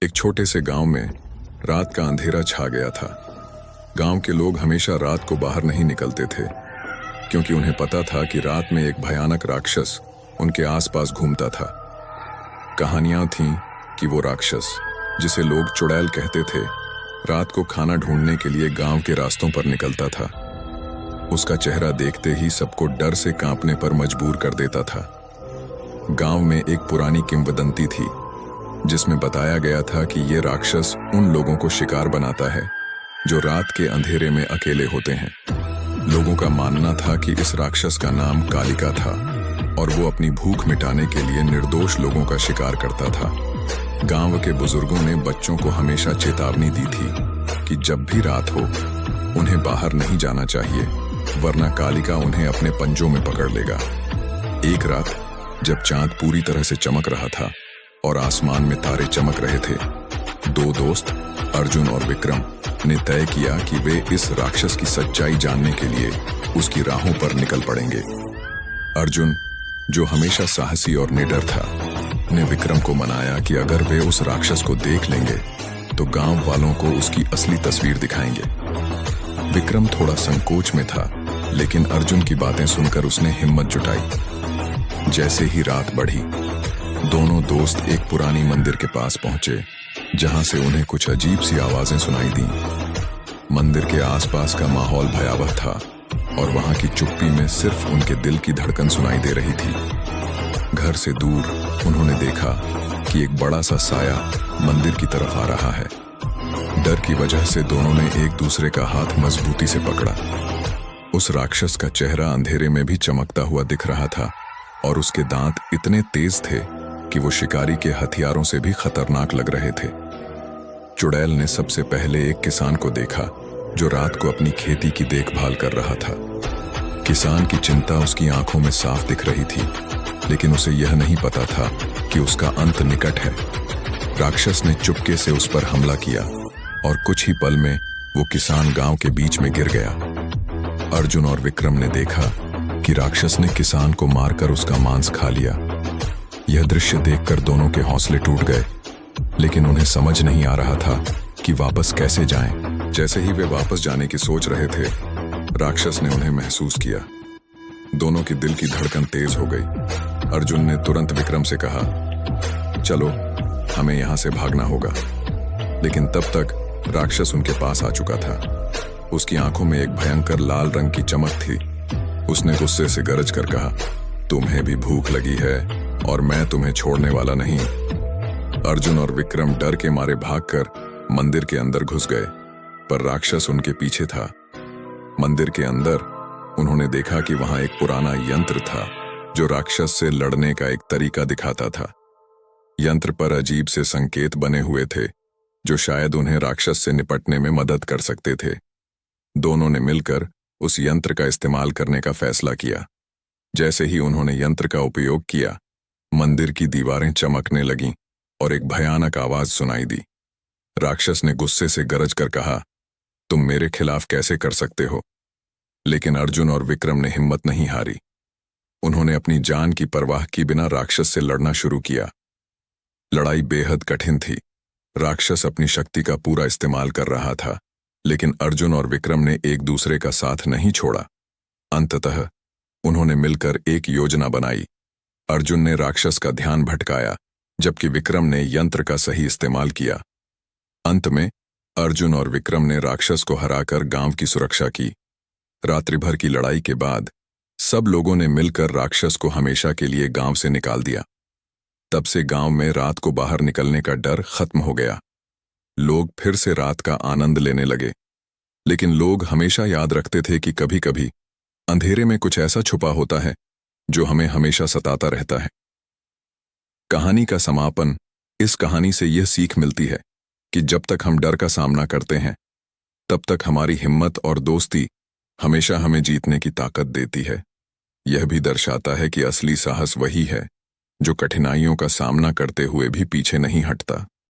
एक छोटे से गांव में रात का अंधेरा छा गया था। गांव के लोग हमेशा रात को बाहर नहीं निकलते थे, क्योंकि उन्हें पता था कि रात में एक भयानक राक्षस उनके आसपास घूमता था। कहानियां थीं कि वो राक्षस, जिसे लोग चुड़ैल कहते थे, रात को खाना ढूंढने के लिए गांव के रास्तों पर निकलता था। उसका चेहरा देखते ही सबको डर से कांपने पर मजबूर कर देता था। गांव में एक पुरानी किंवदंती थी, जिसमें बताया गया था कि ये राक्षस उन लोगों को शिकार बनाता है जो रात के अंधेरे में अकेले होते हैं। लोगों का मानना था कि इस राक्षस का नाम कालिका था और वो अपनी भूख मिटाने के लिए निर्दोष लोगों का शिकार करता था। गांव के बुजुर्गों ने बच्चों को हमेशा चेतावनी दी थी कि जब भी रात हो उन्हें बाहर नहीं जाना चाहिए, वरना कालिका उन्हें अपने पंजों में पकड़ लेगा। एक रात जब चांद पूरी तरह से चमक रहा था और आसमान में तारे चमक रहे थे, दो दोस्त अर्जुन और विक्रम ने तय किया कि वे इस राक्षस की सच्चाई जानने के लिए उसकी राहों पर निकल पड़ेंगे। अर्जुन, जो हमेशा साहसी और निडर था, ने विक्रम को मनाया कि अगर वे उस राक्षस को देख लेंगे तो गांव वालों को उसकी असली तस्वीर दिखाएंगे। विक्रम थोड़ा संकोच में था, लेकिन अर्जुन की बातें सुनकर उसने हिम्मत जुटाई। जैसे ही रात बढ़ी, दोनों दोस्त एक पुरानी मंदिर के पास पहुंचे, जहां से उन्हें कुछ अजीब सी आवाजें सुनाई दी। मंदिर के आसपास का माहौल भयावह था और वहां की चुप्पी में सिर्फ उनके दिल की धड़कन सुनाई दे रही थी। घर से दूर उन्होंने देखा कि एक बड़ा सा साया मंदिर की तरफ आ रहा है। डर की वजह से दोनों ने एक दूसरे का हाथ मजबूती से पकड़ा। उस राक्षस का चेहरा अंधेरे में भी चमकता हुआ दिख रहा था और उसके दांत इतने तेज थे कि वो शिकारी के हथियारों से भी खतरनाक लग रहे थे। चुड़ैल ने सबसे पहले एक किसान को देखा जो रात को अपनी खेती की देखभाल कर रहा था। किसान की चिंता उसकी आंखों में साफ दिख रही थी, लेकिन उसे यह नहीं पता था कि उसका अंत निकट है। राक्षस ने चुपके से उस पर हमला किया और कुछ ही पल में वो किसान गांव के बीच में गिर गया। अर्जुन और विक्रम ने देखा कि राक्षस ने किसान को मारकर उसका मांस खा लिया। यह दृश्य देखकर दोनों के हौसले टूट गए, लेकिन उन्हें समझ नहीं आ रहा था कि वापस कैसे जाएं। जैसे ही वे वापस जाने की सोच रहे थे, राक्षस ने उन्हें महसूस किया। दोनों की दिल की धड़कन तेज हो गई। अर्जुन ने तुरंत विक्रम से कहा, चलो हमें यहां से भागना होगा। लेकिन तब तक राक्षस उनके पास आ चुका था। उसकी आंखों में एक भयंकर लाल रंग की चमक थी। उसने गुस्से से गरज कर कहा, तुम्हें भी भूख लगी है और मैं तुम्हें छोड़ने वाला नहीं। अर्जुन और विक्रम डर के मारे भागकर मंदिर के अंदर घुस गए, पर राक्षस उनके पीछे था। मंदिर के अंदर उन्होंने देखा कि वहां एक पुराना यंत्र था जो राक्षस से लड़ने का एक तरीका दिखाता था। यंत्र पर अजीब से संकेत बने हुए थे जो शायद उन्हें राक्षस से निपटने में मदद कर सकते थे। दोनों ने मिलकर उस यंत्र का इस्तेमाल करने का फैसला किया। जैसे ही उन्होंने यंत्र का उपयोग किया, मंदिर की दीवारें चमकने लगीं और एक भयानक आवाज सुनाई दी। राक्षस ने गुस्से से गरज कर कहा, तुम मेरे खिलाफ कैसे कर सकते हो? लेकिन अर्जुन और विक्रम ने हिम्मत नहीं हारी। उन्होंने अपनी जान की परवाह किए बिना राक्षस से लड़ना शुरू किया। लड़ाई बेहद कठिन थी। राक्षस अपनी शक्ति का पूरा इस्तेमाल कर रहा था, लेकिन अर्जुन और विक्रम ने एक दूसरे का साथ नहीं छोड़ा। अंततः उन्होंने मिलकर एक योजना बनाई। अर्जुन ने राक्षस का ध्यान भटकाया, जबकि विक्रम ने यंत्र का सही इस्तेमाल किया। अंत में अर्जुन और विक्रम ने राक्षस को हराकर गांव की सुरक्षा की। रात्रि भर की लड़ाई के बाद सब लोगों ने मिलकर राक्षस को हमेशा के लिए गांव से निकाल दिया। तब से गांव में रात को बाहर निकलने का डर खत्म हो गया। लोग फिर से रात का आनंद लेने लगे, लेकिन लोग हमेशा याद रखते थे कि कभी-कभी अंधेरे में कुछ ऐसा छुपा होता है जो हमें हमेशा सताता रहता है। कहानी का समापन इस कहानी से यह सीख मिलती है कि जब तक हम डर का सामना करते हैं, तब तक हमारी हिम्मत और दोस्ती हमेशा हमें जीतने की ताकत देती है। यह भी दर्शाता है कि असली साहस वही है जो कठिनाइयों का सामना करते हुए भी पीछे नहीं हटता।